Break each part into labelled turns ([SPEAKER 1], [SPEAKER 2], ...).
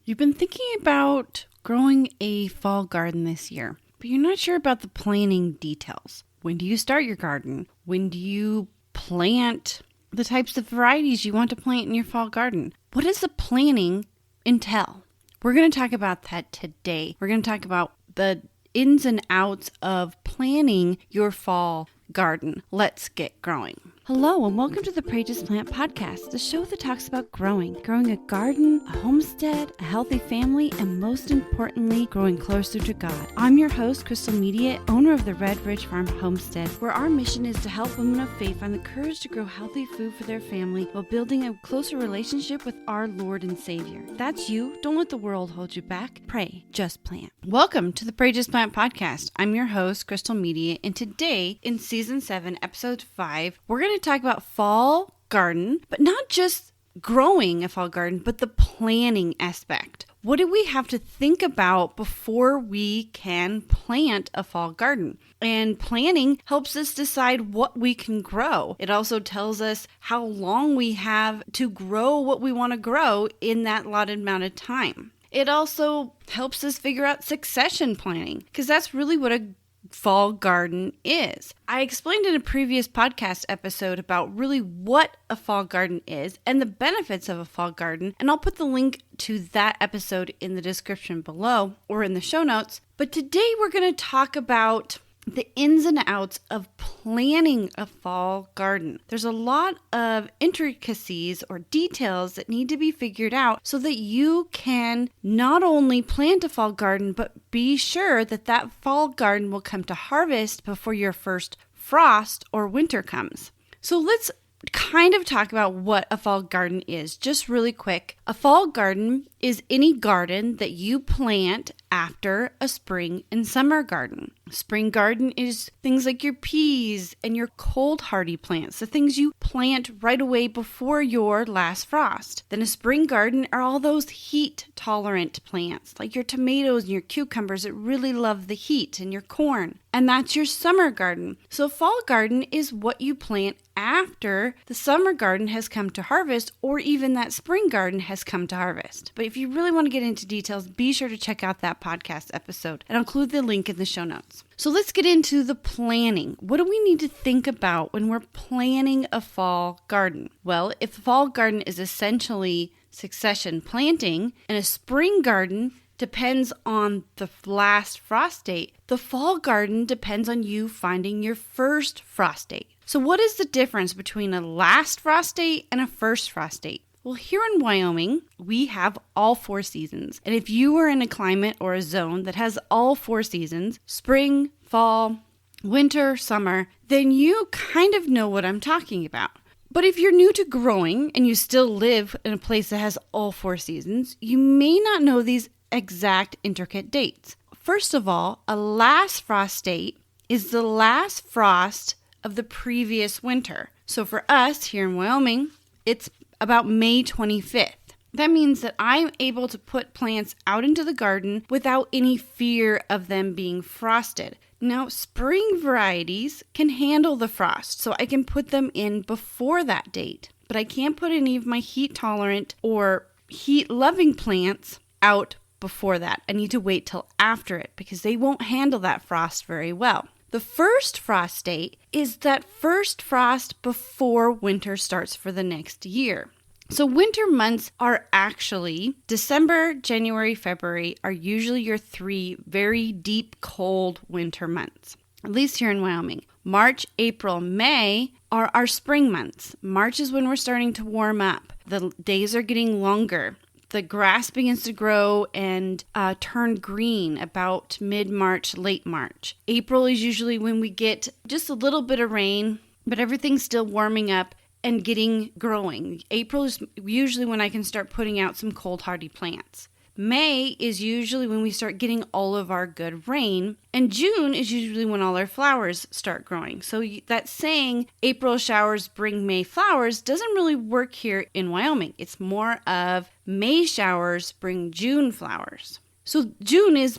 [SPEAKER 1] You've been thinking about growing a fall garden this year, but you're not sure about the planning details. When do you start your garden? When do you plant the types of varieties you want to plant in your fall garden? What does the planning entail? We're going to talk about that today. We're going to talk about the ins and outs of planning your fall garden. Let's get growing. Hello and welcome to the Pray Just Plant podcast, the show that talks about growing a garden, a homestead, a healthy family, and most importantly, growing closer to God. I'm your host, Crystal Media, owner of the Red Ridge Farm Homestead, where our mission is to help women of faith find the courage to grow healthy food for their family while building a closer relationship with our Lord and Savior. That's you. Don't let the world hold you back. Pray Just Plant. Welcome to the Pray Just Plant podcast. I'm your host, Crystal Media, and today in season 7, episode 5, we're going to talk about fall garden, but not just growing a fall garden, but the planning aspect. What do we have to think about before we can plant a fall garden? And planning helps us decide what we can grow. It also tells us how long we have to grow what we want to grow in that allotted amount of time. It also helps us figure out succession planning, because that's really what a fall garden is. I explained in a previous podcast episode about really what a fall garden is and the benefits of a fall garden, and I'll put the link to that episode in the description below or in the show notes. But today we're going to talk about the ins and outs of planning a fall garden. There's a lot of intricacies or details that need to be figured out so that you can not only plant a fall garden, but be sure that that fall garden will come to harvest before your first frost or winter comes. So let's kind of talk about what a fall garden is, just really quick. A fall garden is any garden that you plant after a spring and summer garden. Spring garden is things like your peas and your cold hardy plants, the things you plant right away before your last frost. Then a spring garden are all those heat tolerant plants like your tomatoes and your cucumbers that really love the heat, and your corn. And that's your summer garden. So fall garden is what you plant after the summer garden has come to harvest, or even that spring garden has come to harvest. But if you really want to get into details, be sure to check out that podcast episode, and I'll include the link in the show notes. So let's get into the planning. What do we need to think about when we're planning a fall garden? Well, if the fall garden is essentially succession planting and a spring garden depends on the last frost date, the fall garden depends on you finding your first frost date. So what is the difference between a last frost date and a first frost date? Well, here in Wyoming, we have all 4 seasons. And if you are in a climate or a zone that has all 4 seasons, spring, fall, winter, summer, then you kind of know what I'm talking about. But if you're new to growing and you still live in a place that has all 4 seasons, you may not know these exact intricate dates. First of all, a last frost date is the last frost of the previous winter. So for us here in Wyoming, it's about May 25th. That means that I'm able to put plants out into the garden without any fear of them being frosted. Now, spring varieties can handle the frost, so I can put them in before that date. But I can't put any of my heat-tolerant or heat-loving plants out before that. I need to wait till after it because they won't handle that frost very well. The first frost date is that first frost before winter starts for the next year. So winter months are actually December, January, February are usually your 3 very deep, cold winter months, at least here in Wyoming. March, April, May are our spring months. March is when we're starting to warm up. The days are getting longer. The grass begins to grow and turn green about mid-March, late March. April is usually when we get just a little bit of rain, but everything's still warming up and getting growing. April is usually when I can start putting out some cold hardy plants. May is usually when we start getting all of our good rain, and June is usually when all our flowers start growing. So that saying, April showers bring May flowers, doesn't really work here in Wyoming. It's more of May showers bring June flowers. So June is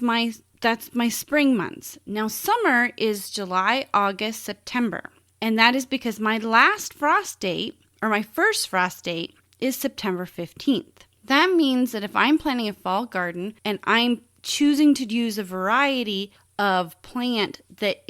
[SPEAKER 1] that's my spring months. Now summer is July, August, September. And that is because my last frost date, or my first frost date, is September 15th. That means that if I'm planting a fall garden and I'm choosing to use a variety of plant that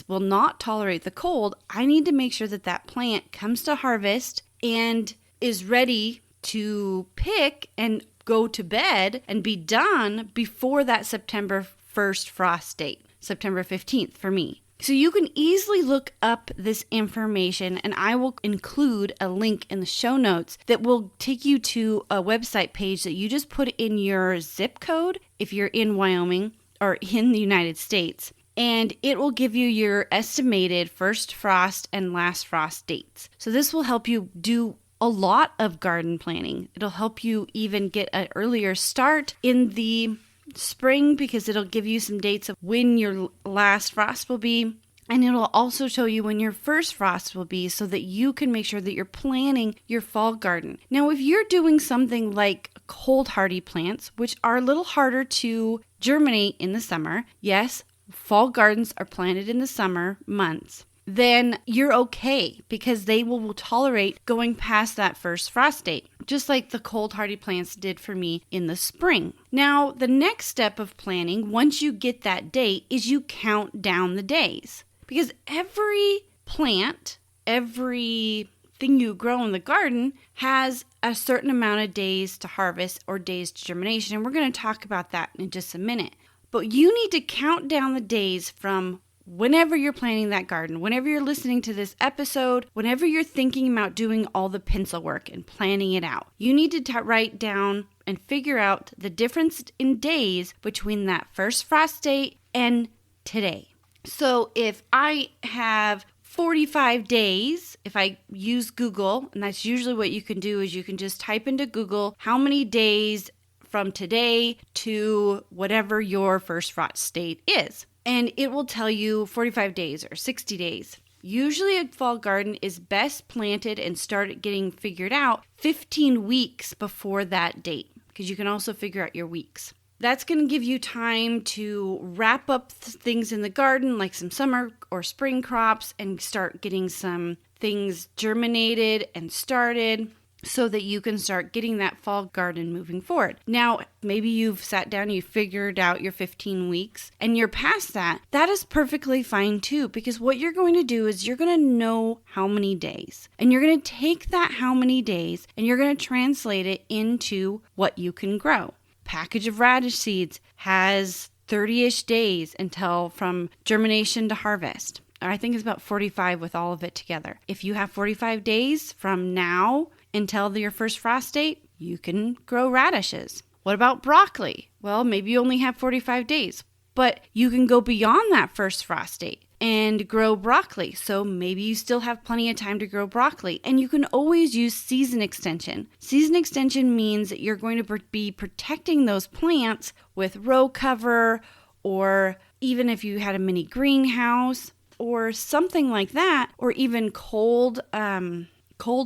[SPEAKER 1] will not tolerate the cold, I need to make sure that that plant comes to harvest and is ready to pick and go to bed and be done before that September 1st frost date, September 15th for me. So you can easily look up this information, and I will include a link in the show notes that will take you to a website page that you just put in your zip code if you're in Wyoming or in the United States, and it will give you your estimated first frost and last frost dates. So this will help you do a lot of garden planning. It'll help you even get an earlier start in the spring because it'll give you some dates of when your last frost will be, and it'll also show you when your first frost will be so that you can make sure that you're planning your fall garden. Now, if you're doing something like cold hardy plants, which are a little harder to germinate in the summer, yes, fall gardens are planted in the summer months, then you're okay because they will tolerate going past that first frost date, just like the cold hardy plants did for me in the spring. Now, the next step of planning, once you get that date, is you count down the days. Because every plant, every thing you grow in the garden has a certain amount of days to harvest or days to germination, and we're going to talk about that in just a minute. But you need to count down the days from whenever you're planning that garden, whenever you're listening to this episode, whenever you're thinking about doing all the pencil work and planning it out, you need to write down and figure out the difference in days between that first frost date and today. So if I have 45 days, if I use Google, and that's usually what you can do is you can just type into Google how many days from today to whatever your first frost date is. And it will tell you 45 days or 60 days. Usually a fall garden is best planted and started getting figured out 15 weeks before that date, because you can also figure out your weeks. That's going to give you time to wrap up things in the garden, like some summer or spring crops, and start getting some things germinated and started, so that you can start getting that fall garden moving forward. Now, maybe you've sat down, you figured out your 15 weeks, and you're past that. That is perfectly fine too, because what you're going to do is you're going to know how many days, and you're going to take that how many days, and you're going to translate it into what you can grow. Package of radish seeds has 30-ish days until from germination to harvest. I think it's about 45 with all of it together. If you have 45 days from now until your first frost date, you can grow radishes. What about broccoli? Well, maybe you only have 45 days, but you can go beyond that first frost date and grow broccoli. So maybe you still have plenty of time to grow broccoli, and you can always use season extension. Season extension means that you're going to be protecting those plants with row cover, or even if you had a mini greenhouse or something like that, or even cold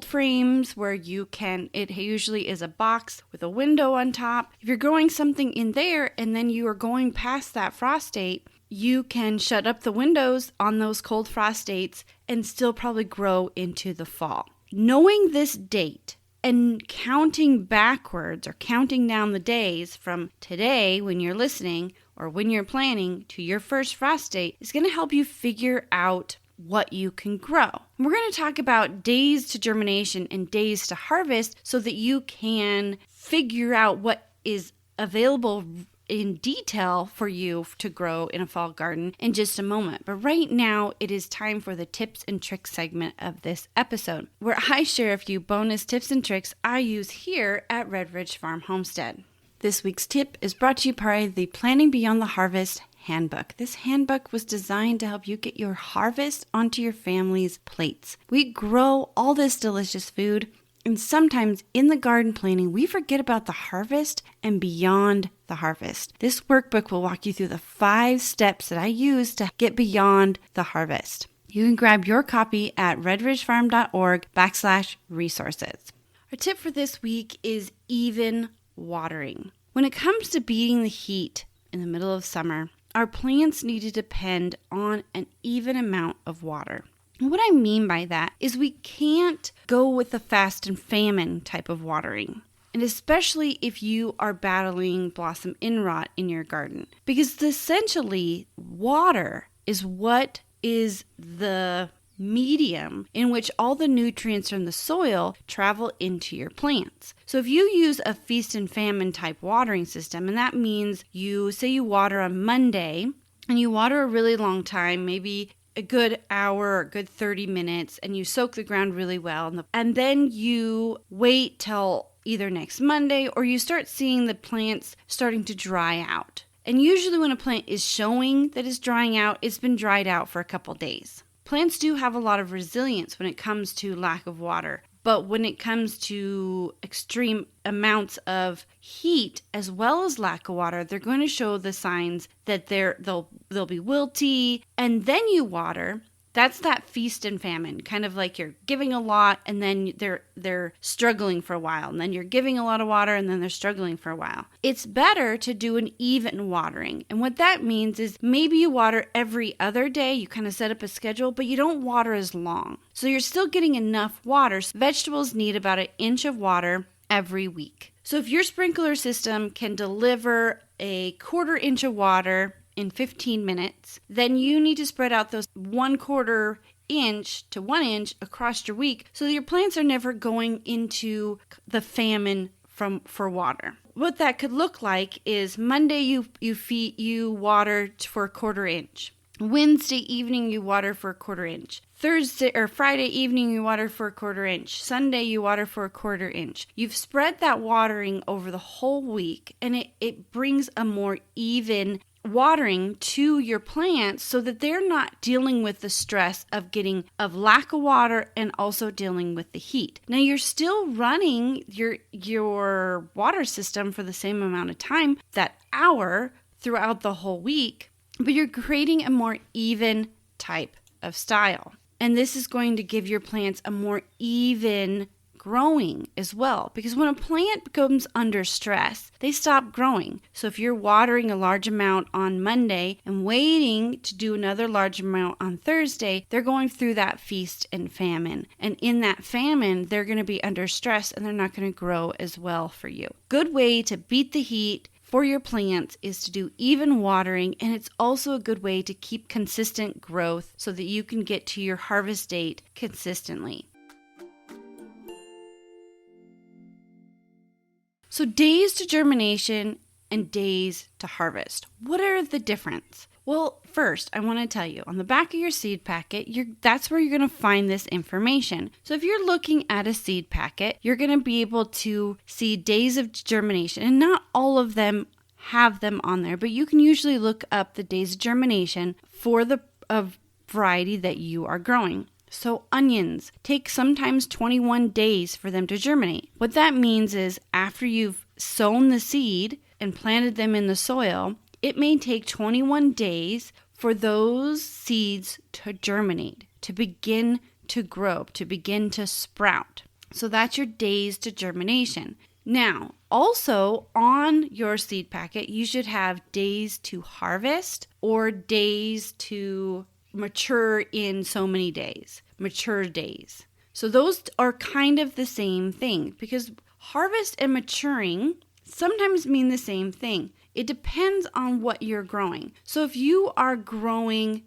[SPEAKER 1] frames where it usually is a box with a window on top. If you're growing something in there and then you are going past that frost date, you can shut up the windows on those cold frost dates and still probably grow into the fall. Knowing this date and counting backwards or counting down the days from today when you're listening or when you're planning to your first frost date is going to help you figure out what you can grow. And we're going to talk about days to germination and days to harvest so that you can figure out what is available in detail for you to grow in a fall garden in just a moment. But right now, it is time for the tips and tricks segment of this episode, where I share a few bonus tips and tricks I use here at Red Ridge Farm Homestead. This week's tip is brought to you by the Planning Beyond the Harvest handbook. This handbook was designed to help you get your harvest onto your family's plates. We grow all this delicious food, and sometimes in the garden planning, we forget about the harvest and beyond the harvest. This workbook will walk you through the 5 steps that I use to get beyond the harvest. You can grab your copy at redridgefarm.org/resources. Our tip for this week is even watering. When it comes to beating the heat in the middle of summer, our plants need to depend on an even amount of water. And what I mean by that is we can't go with the fast and famine type of watering. and especially if you are battling blossom end rot in your garden. Because essentially, water is what is the medium in which all the nutrients from the soil travel into your plants. So if you use a feast and famine type watering system, and that means you water on Monday and you water a really long time, maybe a good hour or a good 30 minutes, and you soak the ground really well, and then you wait till either next Monday or you start seeing the plants starting to dry out. And usually when a plant is showing that it's drying out, it's been dried out for a couple days. Plants do have a lot of resilience when it comes to lack of water, but when it comes to extreme amounts of heat as well as lack of water, they're going to show the signs that they'll be wilty, and then you water. That's that feast and famine, kind of like you're giving a lot and then they're struggling for a while, and then you're giving a lot of water and then they're struggling for a while. It's better to do an even watering. And what that means is maybe you water every other day, you kind of set up a schedule, but you don't water as long. So you're still getting enough water. Vegetables need about 1 inch of water every week. So if your sprinkler system can deliver a 1/4 inch of water in 15 minutes, then you need to spread out those 1/4 inch to 1 inch across your week so that your plants are never going into the famine for water. What that could look like is Monday you water for a 1/4 inch. Wednesday evening you water for a 1/4 inch. Thursday or Friday evening you water for a 1/4 inch. Sunday you water for a 1/4 inch. You've spread that watering over the whole week, and it brings a more even watering to your plants so that they're not dealing with the stress of lack of water and also dealing with the heat. Now you're still running your water system for the same amount of time, that hour throughout the whole week, but you're creating a more even type of style. And this is going to give your plants a more even growing as well, because when a plant comes under stress, they stop growing. So if you're watering a large amount on Monday and waiting to do another large amount on Thursday, they're going through that feast and famine. And in that famine, they're going to be under stress and they're not going to grow as well for you. Good way to beat the heat for your plants is to do even watering, and it's also a good way to keep consistent growth so that you can get to your harvest date consistently. So days to germination and days to harvest. What are the difference? Well, first, I want to tell you, on the back of your seed packet, that's where you're going to find this information. So if you're looking at a seed packet, you're going to be able to see days of germination, and not all of them have them on there, but you can usually look up the days of germination for the variety that you are growing. So onions take sometimes 21 days for them to germinate. What that means is after you've sown the seed and planted them in the soil, it may take 21 days for those seeds to germinate, to begin to grow, to begin to sprout. So that's your days to germination. Now, also on your seed packet, you should have days to harvest or days to mature in so many days, mature days. So those are kind of the same thing, because harvest and maturing sometimes mean the same thing. It depends on what you're growing. So if you are growing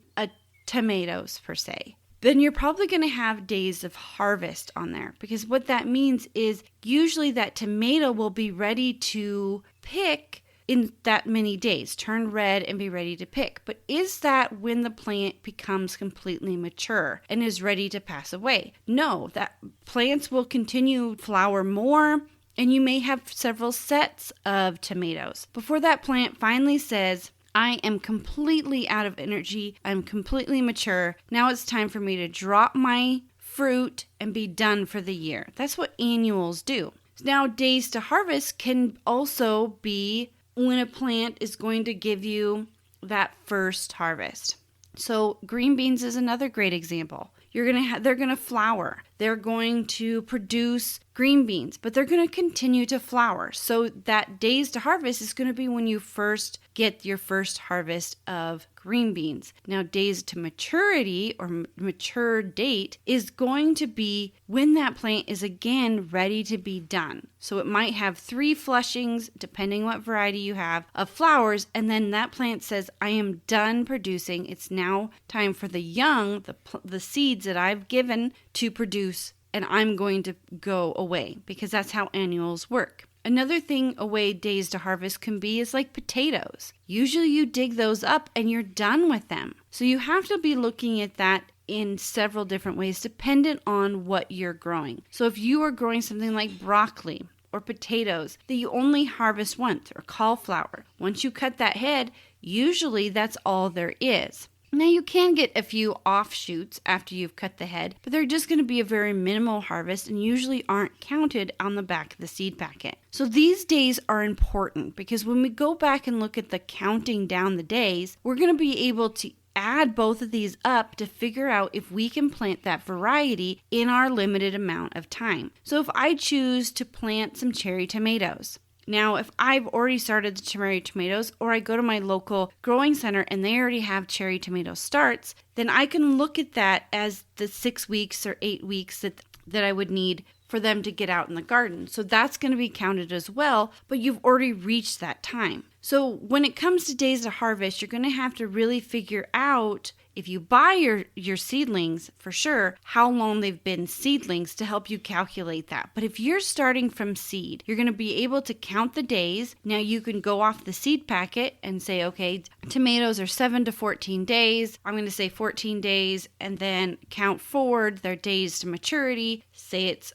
[SPEAKER 1] tomatoes per se, then you're probably going to have days of harvest on there, because what that means is usually that tomato will be ready to pick in that many days, turn red and be ready to pick. But is that when the plant becomes completely mature and is ready to pass away? No, that plants will continue to flower more, and you may have several sets of tomatoes before that plant finally says, I am completely out of energy, I'm completely mature, now it's time for me to drop my fruit and be done for the year. That's what annuals do. Now, days to harvest can also be when a plant is going to give you that first harvest. So green beans is another great example. They're going to flower. they're going to produce green beans, but they're going to continue to flower. So that days to harvest is going to be when you first get your first harvest of green beans. Now, days to maturity or mature date is going to be when that plant is again ready to be done. So it might have 3 flushings, depending what variety you have, of flowers, and then that plant says, I am done producing. It's now time for the young, the seeds that I've given to produce, and I'm going to go away, because that's how annuals work. Another thing a way days to harvest can be is like potatoes. Usually you dig those up and you're done with them. So you have to be looking at that in several different ways dependent on what you're growing. So if you are growing something like broccoli or potatoes that you only harvest once, or cauliflower, once you cut that head, usually that's all there is. Now you can get a few offshoots after you've cut the head, but they're just going to be a very minimal harvest and usually aren't counted on the back of the seed packet. So these days are important because when we go back and look at the counting down the days, we're going to be able to add both of these up to figure out if we can plant that variety in our limited amount of time. So if I choose to plant some cherry tomatoes, now, if I've already started the cherry tomatoes, or I go to my local growing center and they already have cherry tomato starts, then I can look at that as the 6 weeks or 8 weeks that I would need for them to get out in the garden. So that's going to be counted as well, but you've already reached that time. So when it comes to days to harvest, you're going to have to really figure out, if you buy your seedlings, for sure, how long they've been seedlings to help you calculate that. But if you're starting from seed, you're going to be able to count the days. Now you can go off the seed packet and say, okay, tomatoes are 7 to 14 days. I'm going to say 14 days and then count forward their days to maturity. Say it's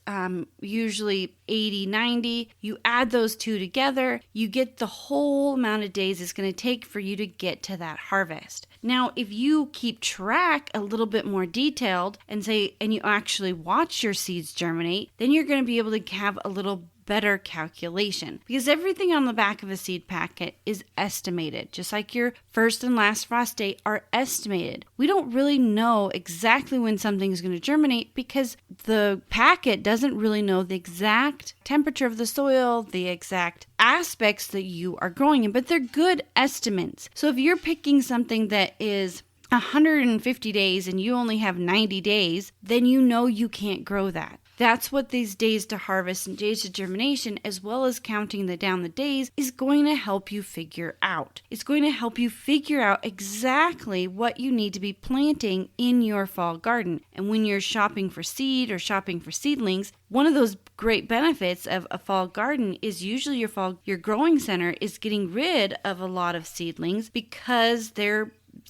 [SPEAKER 1] usually 80, 90. You add those two together, you get the whole amount of days it's going to take for you to get to that harvest. Now, if you keep track a little bit more detailed and you actually watch your seeds germinate, then you're going to be able to have a little better calculation, because everything on the back of a seed packet is estimated, just like your first and last frost date are estimated. We don't really know exactly when something is going to germinate because the packet doesn't really know the exact temperature of the soil, the exact aspects that you are growing in, but they're good estimates. So if you're picking something that is 150 days and you only have 90 days, then you know you can't grow that. That's what these days to harvest and days to germination, as well as counting down the days, is going to help you figure out. It's going to help you figure out exactly what you need to be planting in your fall garden. And when you're shopping for seed or shopping for seedlings, one of those great benefits of a fall garden is usually your growing center is getting rid of a lot of seedlings because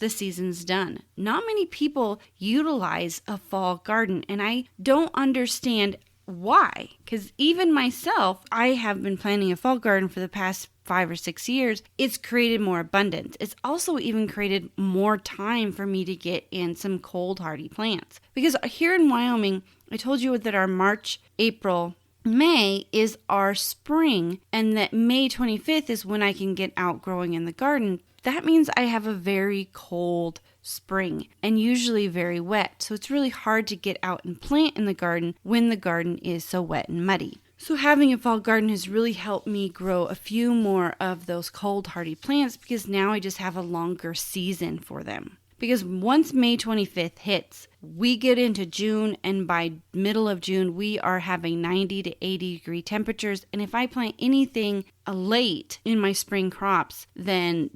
[SPEAKER 1] the season's done. Not many people utilize a fall garden, and I don't understand why. Because even myself, I have been planting a fall garden for the past 5 or 6 years. It's created more abundance. It's also even created more time for me to get in some cold hardy plants. Because here in Wyoming, I told you that our March, April, May is our spring, and that May 25th is when I can get out growing in the garden. That means I have a very cold spring and usually very wet. So it's really hard to get out and plant in the garden when the garden is so wet and muddy. So having a fall garden has really helped me grow a few more of those cold hardy plants because now I just have a longer season for them. Because once May 25th hits, we get into June, and by middle of June, we are having 90 to 80 degree temperatures. And if I plant anything late in my spring crops, then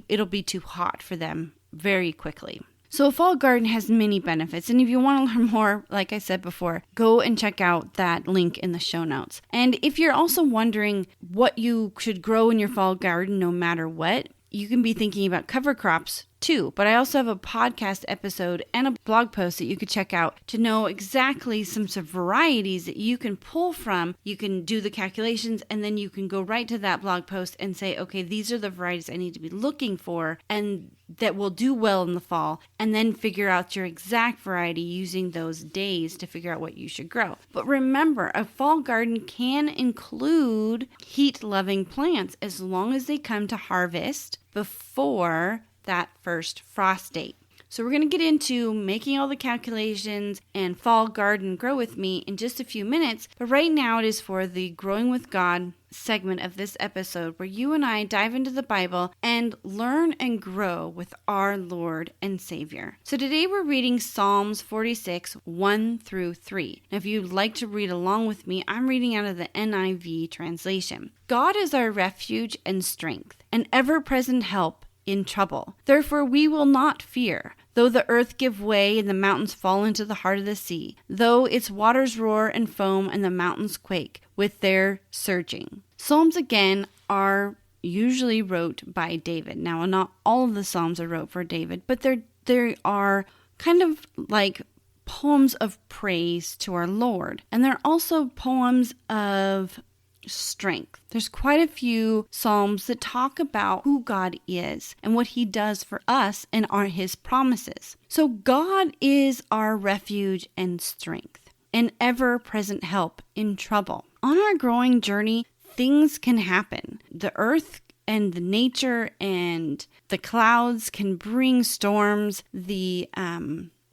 [SPEAKER 1] it'll be too hot for them very quickly. So a fall garden has many benefits. And if you want to learn more, like I said before, go and check out that link in the show notes. And if you're also wondering what you should grow in your fall garden, no matter what, you can be thinking about cover crops too. But I also have a podcast episode and a blog post that you could check out to know exactly some varieties that you can pull from. You can do the calculations and then you can go right to that blog post and say, okay, these are the varieties I need to be looking for and that will do well in the fall, and then figure out your exact variety using those days to figure out what you should grow. But remember, a fall garden can include heat-loving plants as long as they come to harvest before that first frost date. So we're going to get into making all the calculations and fall garden grow with me in just a few minutes. But right now it is for the Growing with God segment of this episode where you and I dive into the Bible and learn and grow with our Lord and Savior. So today we're reading Psalms 46, 1 through 3. Now if you'd like to read along with me, I'm reading out of the NIV translation. God is our refuge and strength, an ever-present help in trouble. Therefore we will not fear, though the earth give way and the mountains fall into the heart of the sea, though its waters roar and foam and the mountains quake with their surging. Psalms again are usually wrote by David. Now, not all of the Psalms are wrote for David, but they are kind of like poems of praise to our Lord. And they're also poems of strength. There's quite a few Psalms that talk about who God is and what he does for us and are his promises. So God is our refuge and strength, an ever-present help in trouble. On our growing journey, things can happen. The earth and the nature and the clouds can bring storms. The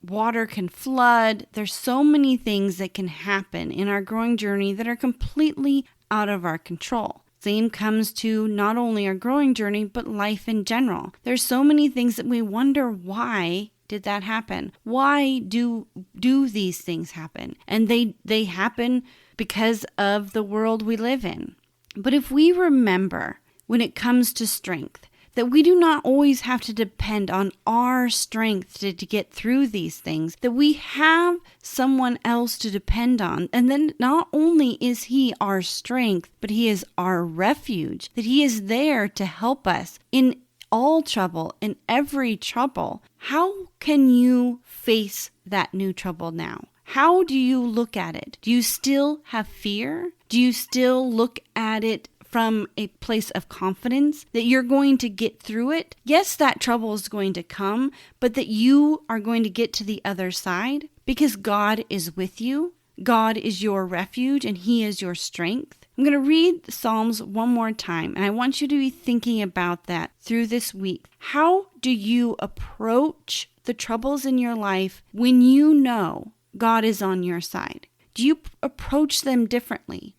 [SPEAKER 1] water can flood. There's so many things that can happen in our growing journey that are completely out of our control. Same comes to not only our growing journey, but life in general. There's so many things that we wonder, why did that happen? Why do these things happen? And they happen because of the world we live in. But if we remember when it comes to strength, that we do not always have to depend on our strength to get through these things, that we have someone else to depend on. And then not only is he our strength, but he is our refuge, that he is there to help us in all trouble, in every trouble. How can you face that new trouble now? How do you look at it? Do you still have fear? Do you still look at it from a place of confidence that you're going to get through it? Yes, that trouble is going to come, but that you are going to get to the other side because God is with you. God is your refuge and he is your strength. I'm going to read Psalms one more time, and I want you to be thinking about that through this week. How do you approach the troubles in your life when you know God is on your side? Do you approach them differently?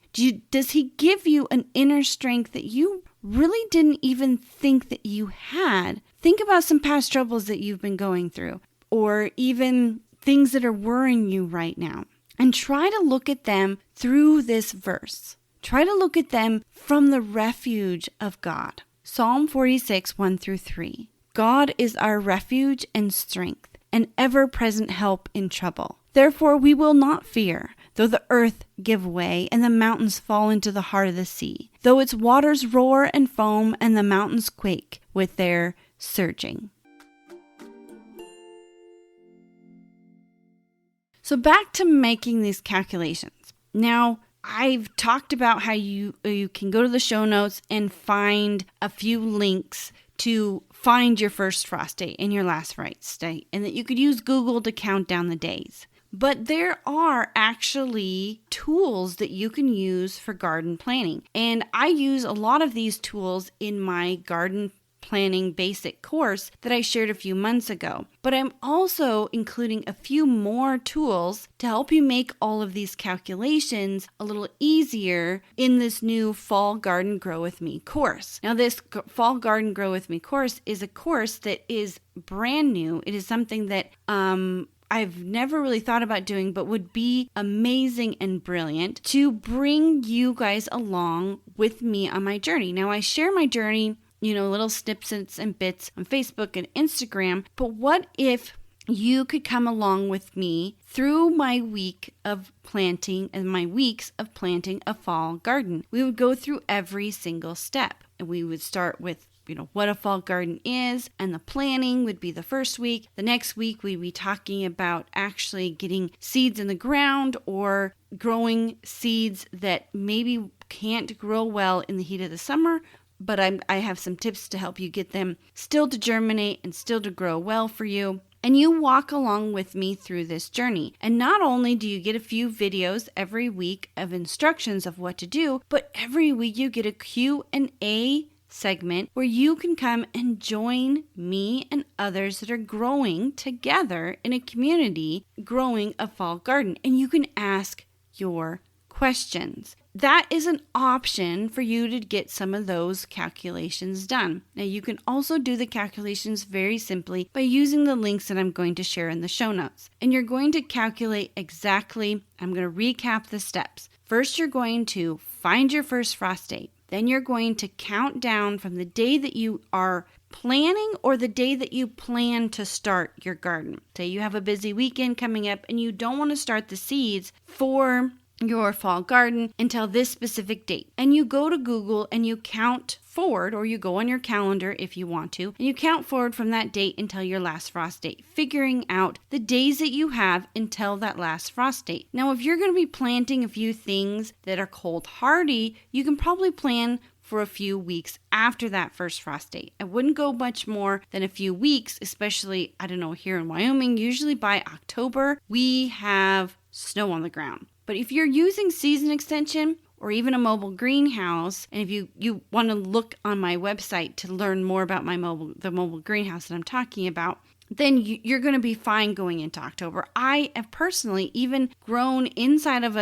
[SPEAKER 1] Does he give you an inner strength that you really didn't even think that you had? Think about some past troubles that you've been going through, or even things that are worrying you right now, and try to look at them through this verse. Try to look at them from the refuge of God. Psalm 46, 1 through 3. God is our refuge and strength, an ever-present help in trouble. Therefore we will not fear, though the earth give way and the mountains fall into the heart of the sea, though its waters roar and foam and the mountains quake with their surging. So back to making these calculations. Now, I've talked about how you can go to the show notes and find a few links to find your first frost date and your last frost date, and that you could use Google to count down the days. But there are actually tools that you can use for garden planning. And I use a lot of these tools in my garden planning basic course that I shared a few months ago. But I'm also including a few more tools to help you make all of these calculations a little easier in this new Fall Garden Grow With Me course. Now, this Fall Garden Grow With Me course is a course that is brand new. It is something that I've never really thought about doing, but would be amazing and brilliant to bring you guys along with me on my journey. Now, I share my journey, little snippets and bits on Facebook and Instagram, but what if you could come along with me through my week of planting and my weeks of planting a fall garden? We would go through every single step, and we would start with what a fall garden is, and the planning would be the first week. The next week, we'd be talking about actually getting seeds in the ground or growing seeds that maybe can't grow well in the heat of the summer, but I have some tips to help you get them still to germinate and still to grow well for you. And you walk along with me through this journey. And not only do you get a few videos every week of instructions of what to do, but every week you get a Q&A segment where you can come and join me and others that are growing together in a community, growing a fall garden. And you can ask your questions. That is an option for you to get some of those calculations done. Now, you can also do the calculations very simply by using the links that I'm going to share in the show notes. And you're going to calculate exactly, I'm going to recap the steps. First, you're going to find your first frost date. Then you're going to count down from the day that you are planning or the day that you plan to start your garden. Say you have a busy weekend coming up and you don't want to start the seeds for your fall garden until this specific date. And you go to Google and you count forward, or you go on your calendar if you want to, and you count forward from that date until your last frost date, figuring out the days that you have until that last frost date. Now, if you're going to be planting a few things that are cold hardy, you can probably plan for a few weeks after that first frost date. I wouldn't go much more than a few weeks, especially, here in Wyoming. Usually by October, we have snow on the ground. But if you're using season extension or even a mobile greenhouse, and if you want to look on my website to learn more about the mobile greenhouse that I'm talking about, then you're going to be fine going into October. I have personally even grown inside of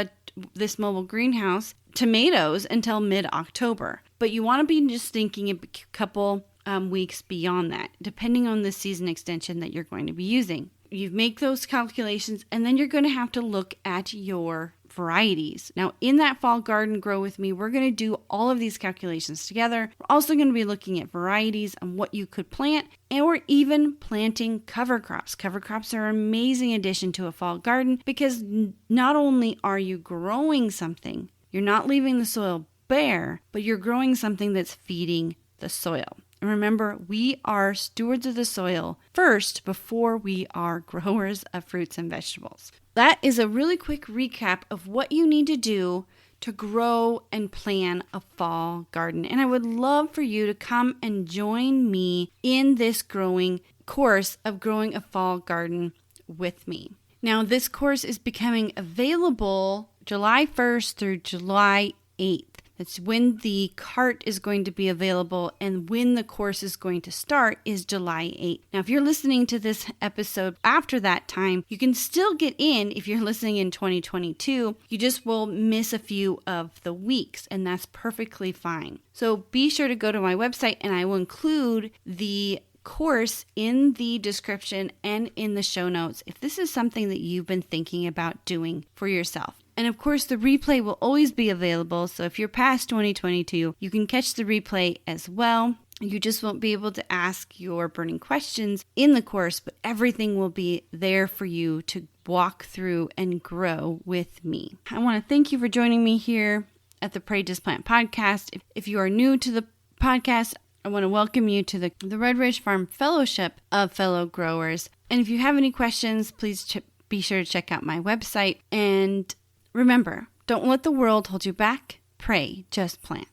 [SPEAKER 1] this mobile greenhouse tomatoes until mid-October. But you want to be just thinking a couple weeks beyond that, depending on the season extension that you're going to be using. You make those calculations, and then you're going to have to look at your varieties. Now, in that fall garden grow with me, we're going to do all of these calculations together. We're also going to be looking at varieties and what you could plant, and we're even planting cover crops. Cover crops are an amazing addition to a fall garden because not only are you growing something, you're not leaving the soil bare, but you're growing something that's feeding the soil. And remember, we are stewards of the soil first before we are growers of fruits and vegetables. That is a really quick recap of what you need to do to grow and plan a fall garden. And I would love for you to come and join me in this course of growing a fall garden with me. Now, this course is becoming available July 1st through July 8th. That's when the cart is going to be available, and when the course is going to start is July 8th. Now, if you're listening to this episode after that time, you can still get in if you're listening in 2022. You just will miss a few of the weeks, and that's perfectly fine. So be sure to go to my website, and I will include the course in the description and in the show notes if this is something that you've been thinking about doing for yourself. And of course, the replay will always be available. So if you're past 2022, you can catch the replay as well. You just won't be able to ask your burning questions in the course, but everything will be there for you to walk through and grow with me. I want to thank you for joining me here at the Pray Just Plant podcast. If you are new to the podcast, I want to welcome you to the Red Ridge Farm Fellowship of Fellow Growers. And if you have any questions, please be sure to check out my website. And remember, don't let the world hold you back. Pray, just plant.